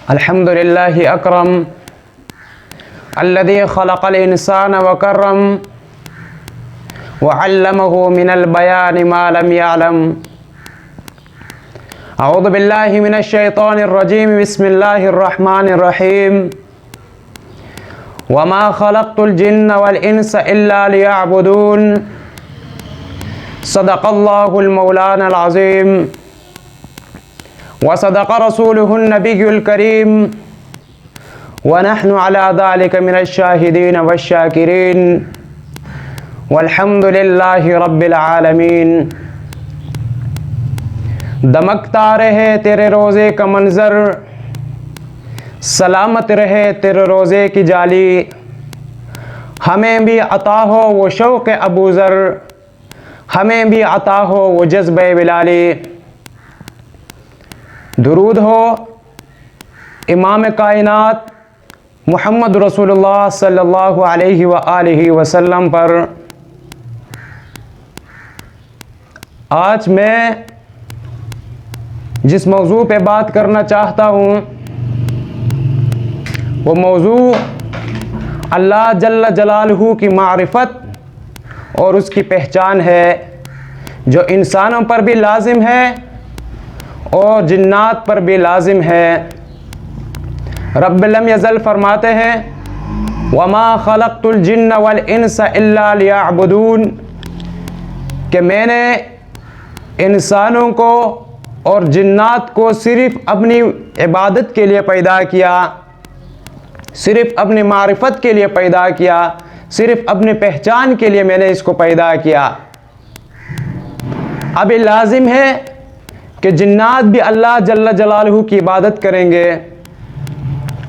अल्हम्दुलिल्लाहि अकरम अल्लज़ी खलक़ल इंसान व करम व अल्लमहु मिनल बयानि मा लम यअलम। अऊज़ु बिल्लाहि मिनश शैतानिर रजीम। बिस्मिल्लाहिर रहमानिर रहीम। वमा खलक़तुल जिन्न वल इंसा इल्ला लियअबुदून। सदक़ल्लाहुल मौलानाल अज़ीम व सदक़ रसूलुहुन नबियुल करीम व नहनु अला ज़ालिका मिनश शाहिदीन वश्शाकिरीन वल्हम्दुलिल्लाहि रब्बिल आलमीन। दमकता रहे तेरे रोज़े का मंज़र, सलामत रहे तेरे रोज़े की जाली। हमें भी अता हो वो शौक़ अबू ज़र, हमें भी अता हो वो जज़्बे बिलाली। दुरूद हो इमाम कायनात मुहम्मद रसूलुल्लाह सल्लल्लाहु अलैहि व आलिहि वसल्लम पर। आज मैं जिस मौजू पे बात करना चाहता हूँ वो मौजू अल्लाह जल्ल जलालहू की मारिफत और उसकी पहचान है, जो इंसानों पर भी लाजिम है और जिन्नात पर भी लाजिम है। रब्ब लम यज़ल फरमाते हैं वमा खलक़तुल जिन्न वल इंसा इल्ला लियअबुदून, कि मैंने इंसानों को और जिन्नात को सिर्फ़ अपनी इबादत के लिए पैदा किया, सिर्फ़ अपनी मारिफत के लिए पैदा किया, सिर्फ़ अपनी पहचान के लिए मैंने इसको पैदा किया। अब ये लाजिम है कि जिन्नात भी अल्लाह जल्ल जलालहू की इबादत करेंगे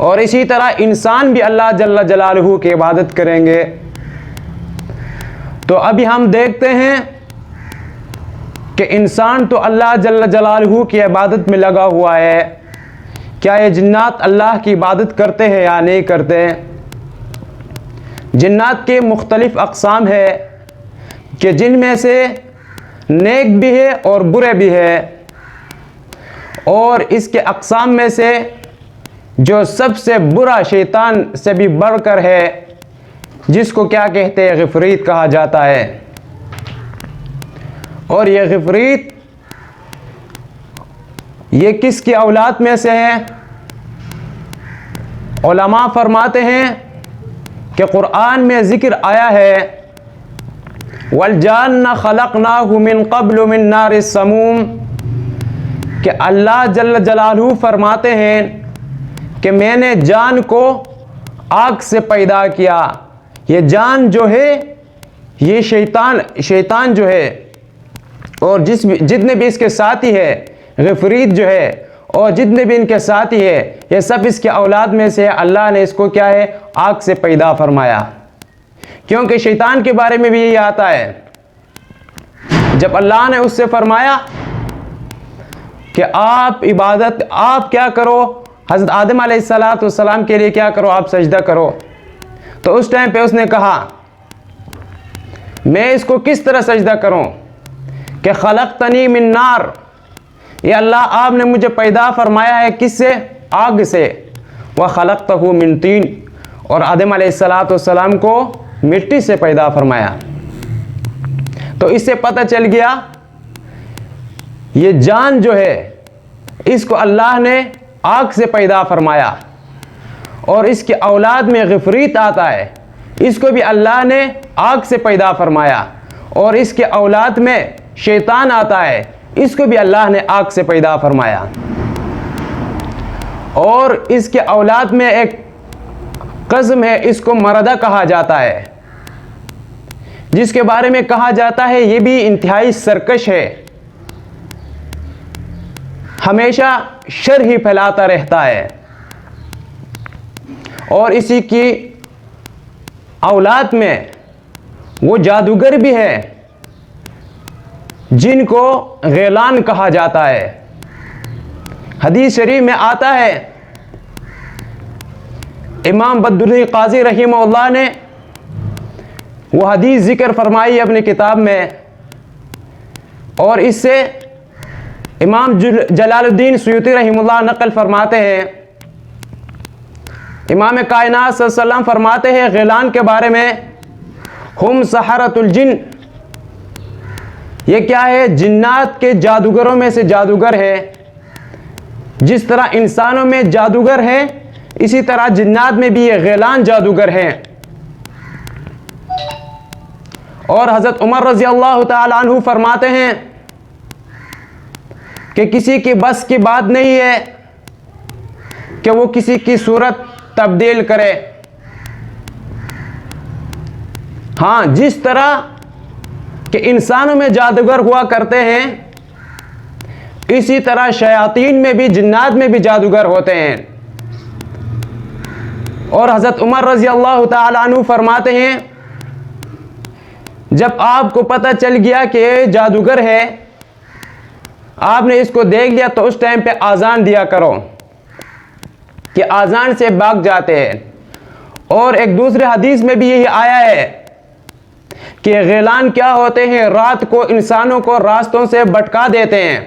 और इसी तरह इंसान भी अल्लाह जल्ल जलालहू की इबादत करेंगे। तो अभी हम देखते हैं कि इंसान तो अल्लाह जल्ल जलालहू की इबादत में लगा हुआ है, क्या ये जिन्नात अल्लाह की इबादत करते हैं या नहीं करते? जिन्नात के मुख्तलिफ़ अक़साम है कि जिनमें से नेक भी है और बुरे भी है, और इसके अक़साम में से जो सबसे बुरा शैतान से भी बढ़कर है, जिसको क्या कहते हैं, ग़िफ़रीत कहा जाता है। और ये ग़िफ़रीत ये किसकी औलाद में से है? उलमा फरमाते हैं कि क़ुरआन में ज़िक्र आया है वल जान्न खलक़नाहु मिन क़ब्लु मिन नारिस समूम, कि अल्लाह जल्ल जलालहू फरमाते हैं कि मैंने जान को आग से पैदा किया। ये जान जो है ये शैतान जो है और जितने भी इसके साथी है, ग़िफ़रीत जो है और जितने भी इनके साथी है, ये सब इसके औलाद में से अल्लाह ने इसको क्या है, आग से पैदा फरमाया। क्योंकि शैतान के बारे में भी यही आता है, जब अल्लाह ने उससे फरमाया कि आप इबादत आप क्या करो, हज़रत आदम अलैहिस्सलाम के लिए क्या करो, आप सजदा करो। तो उस टाइम पे उसने कहा मैं इसको किस तरह सजदा करूं कि खलक़तनी मिन नार, ये अल्लाह आपने मुझे पैदा फरमाया है किससे, आग से। व खलक़तहू मिन तीन, और आदम अलैहिस्सलाम को मिट्टी से पैदा फरमाया। तो इससे पता चल गया ये जान जो है इसको अल्लाह ने आग से पैदा फरमाया, और इसके औलाद में ग़िफ़रीत आता है, इसको भी अल्लाह ने आग से पैदा फरमाया, और इसके औलाद में शैतान आता है, इसको भी अल्लाह ने आग से पैदा फरमाया। और इसके औलाद में एक कस्म है, इसको मरदा कहा जाता है, जिसके बारे में कहा जाता है ये भी इंतहाई सरकश है, हमेशा शर ही फैलाता रहता है। और इसी की औलाद में वो जादूगर भी है जिनको गैलान कहा जाता है। हदीस शरीफ में आता है, इमाम बद्रुद्दीन क़ाज़ी रहीमहुल्लाह ने वो हदीस ज़िक्र फरमाई अपनी किताब में, और इससे इमाम जलालुद्दीन सुयूती रहीमहुल्लाह नक़ल फरमाते हैं इमाम कायनात सल्लल्लाहु अलैहि वसल्लम फरमाते हैं ग़िलान के बारे में, हुम सहरतुल जिन, ये क्या है, जिन्नात के जादूगरों में से जादूगर है। जिस तरह इंसानों में जादूगर है, इसी तरह जिन्नात में भी ये ग़िलान जादूगर हैं। और हज़रत उमर रज़ी अल्लाह ताला अन्हु फरमाते हैं कि किसी की बस की बात नहीं है कि वो किसी की सूरत तब्दील करे। हाँ, जिस तरह कि इंसानों में जादूगर हुआ करते हैं, इसी तरह शयातीन में भी, जिन्नात में भी जादूगर होते हैं। और हज़रत उमर रज़ी अल्लाह ताला अन्हु फरमाते हैं, जब आपको पता चल गया कि ये जादूगर है, आपने इसको देख लिया, तो उस टाइम पे आज़ान दिया करो कि आज़ान से भाग जाते हैं। और एक दूसरे हदीस में भी यही आया है कि ग़िलान क्या होते हैं, रात को इंसानों को रास्तों से भटका देते हैं।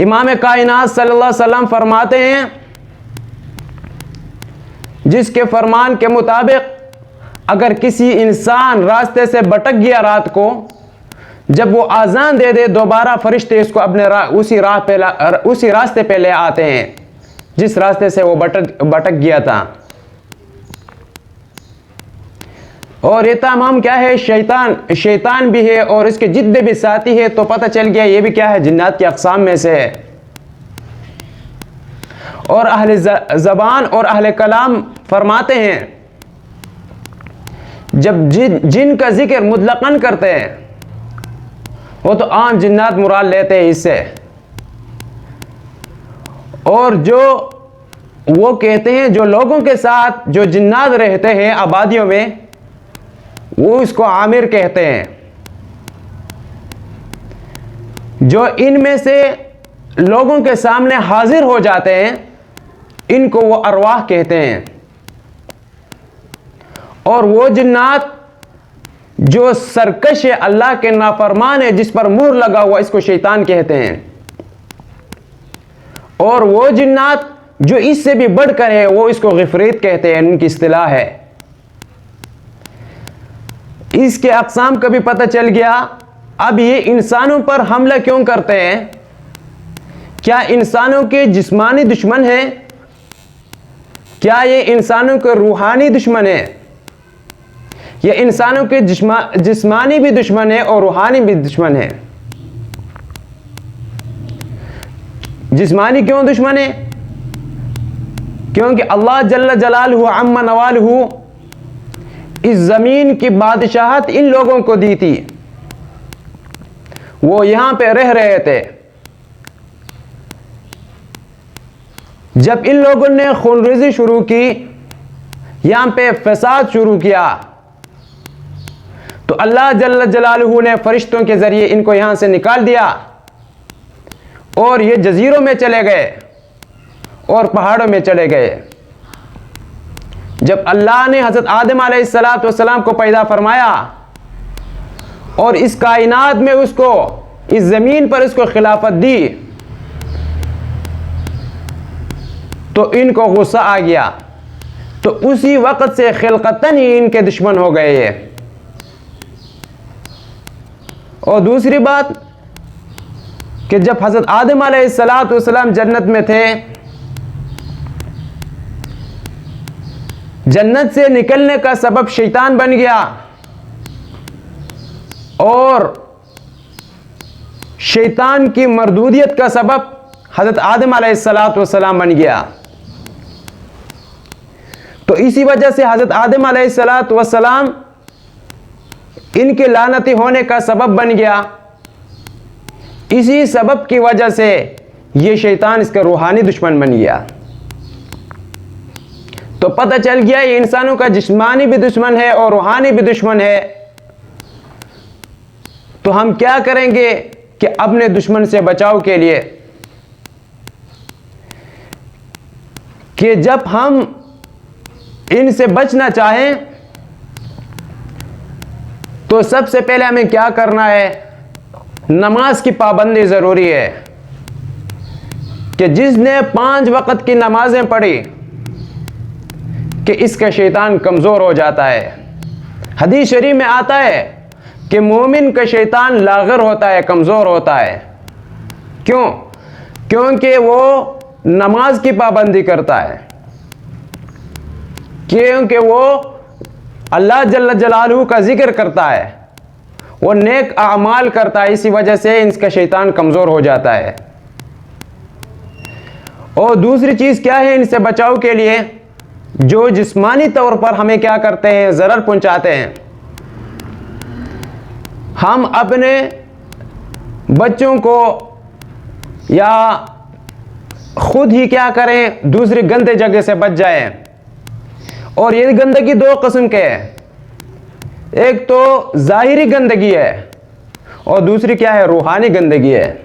इमाम कायनात सल्लल्लाहु अलैहि वसल्लम फरमाते हैं, जिसके फरमान के मुताबिक अगर किसी इंसान रास्ते से भटक गया रात को, जब वो आज़ान दे दे, दोबारा फरिश्ते इसको अपने उसी रास्ते पे ले आते हैं जिस रास्ते से वो भटक गया था। और ये तमाम क्या है, शैतान भी है और इसके जितने भी साथी है। तो पता चल गया ये भी क्या है, जिन्नात की अक़साम में से है। और अहले ज़बान और अहले कलाम फरमाते हैं, जब जिन का जिक्र मुतलक़न करते हैं, वो तो आम जिन्नात मुराद लेते हैं इससे। और जो वो कहते हैं, जो लोगों के साथ जो जिन्नात रहते हैं आबादियों में, वो इसको आमिर कहते हैं। जो इनमें से लोगों के सामने हाजिर हो जाते हैं, इनको वो अरवाह कहते हैं। और वो जिन्नात जो सरकश है, अल्लाह के नाफरमान है, जिस पर मुहर लगा हुआ, इसको शैतान कहते हैं। और वो जिन्नात जो इससे भी बढ़कर है, वो इसको गिफरीत कहते हैं, उनकी इस्तिलाह है। इसके अक़साम का भी पता चल गया। अब ये इंसानों पर हमला क्यों करते हैं? क्या इंसानों के जिस्मानी दुश्मन है? क्या ये इंसानों के रूहानी दुश्मन है? ये इंसानों के जिस्मानी भी दुश्मन है और रूहानी भी दुश्मन है। जिस्मानी क्यों दुश्मन है? क्योंकि अल्लाह जल्ल जलालहू अम्मा नवालहू इस ज़मीन की बादशाहत इन लोगों को दी थी। वो यहां पे रह रहे थे। जब इन लोगों ने खूनरेज़ी शुरू की, यहां पे फसाद शुरू किया, तो अल्लाह जल्ल जलालहू ने फरिश्तों के ज़रिए इनको यहां से निकाल दिया और ये जजीरों में चले गए और पहाड़ों में चले गए। जब अल्लाह ने हज़रत आदम अलैहिस्सलाम को पैदा फरमाया और इस कायनात में उसको, इस ज़मीन पर उसको खिलाफत दी, तो इनको गुस्सा आ गया। तो उसी वक़्त से खिलकतन ही इनके दुश्मन हो गए ये। और दूसरी बात कि जब हज़रत आदम अलैहिस्सलाम जन्नत में थे, जन्नत से निकलने का सबब शैतान बन गया और शैतान की मरदूदियत का सबब हज़रत आदम अलैहिस्सलाम बन गया। तो इसी वजह से हज़रत आदम अलैहिस्सलाम इनके लानती होने का सबब बन गया। इसी सबब की वजह से ये शैतान इसका रूहानी दुश्मन बन गया। तो पता चल गया ये इंसानों का जिस्मानी भी दुश्मन है और रूहानी भी दुश्मन है। तो हम क्या करेंगे कि अपने दुश्मन से बचाव के लिए, कि जब हम इनसे बचना चाहें तो सबसे पहले हमें क्या करना है, नमाज की पाबंदी ज़रूरी है। कि जिसने 5 वक्त की नमाजें पढ़ी कि इसका शैतान कमज़ोर हो जाता है। हदीस शरीफ में आता है कि मोमिन का शैतान लाग़र होता है, कमज़ोर होता है। क्यों? क्योंकि वो नमाज की पाबंदी करता है, क्योंकि वो अल्लाह जल्ल जलालहू का जिक्र करता है, वो नेक आमाल करता है। इसी वजह से इसका शैतान कमज़ोर हो जाता है। और दूसरी चीज़ क्या है इनसे बचाव के लिए? जो जिस्मानी तौर पर हमें क्या करते हैं, ज़रर पहुंचाते हैं। हम अपने बच्चों को या खुद ही क्या करें, दूसरी गंदे जगह से बच जाएं। और ये गंदगी 2 किस्म के है, एक तो ज़ाहिरी गंदगी है और दूसरी क्या है, रूहानी गंदगी है।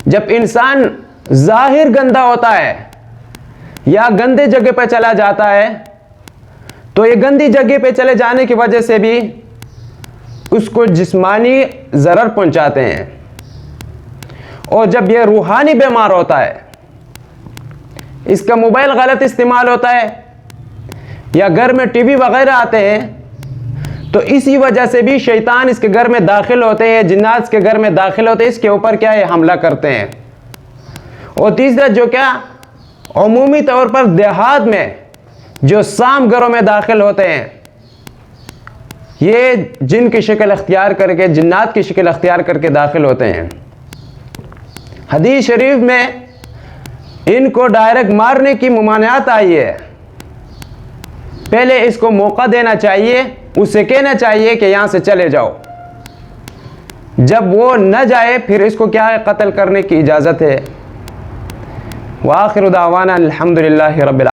जब इंसान ज़ाहिर गंदा होता है या गंदे जगह पर चला जाता है, तो ये गंदी जगह पे चले जाने की वजह से भी उसको जिस्मानी ज़रर पहुंचाते हैं। और जब ये रूहानी बीमार होता है, इसका मोबाइल गलत इस्तेमाल होता है या घर में टीवी वगैरह आते हैं, तो इसी वजह से भी शैतान इसके घर में दाखिल होते हैं, जिन्नात के घर में दाखिल होते हैं, इसके ऊपर क्या है, हमला करते हैं। और तीसरा जो क्या, अमूमी तौर पर देहात में जो साम घरों में दाखिल होते हैं, ये जिन की शक्ल अख्तियार करके, जिन्नात की शक्ल अख्तियार करके दाखिल होते हैं। हदीस शरीफ में इनको डायरेक्ट मारने की ममानियत आई है। पहले इसको मौका देना चाहिए, उससे कहना चाहिए कि यहाँ से चले जाओ। जब वो न जाए फिर इसको क्या है, कत्ल करने की इजाज़त है। व आखिर दावाना अल्हम्दुलिल्लाहि रब्बिल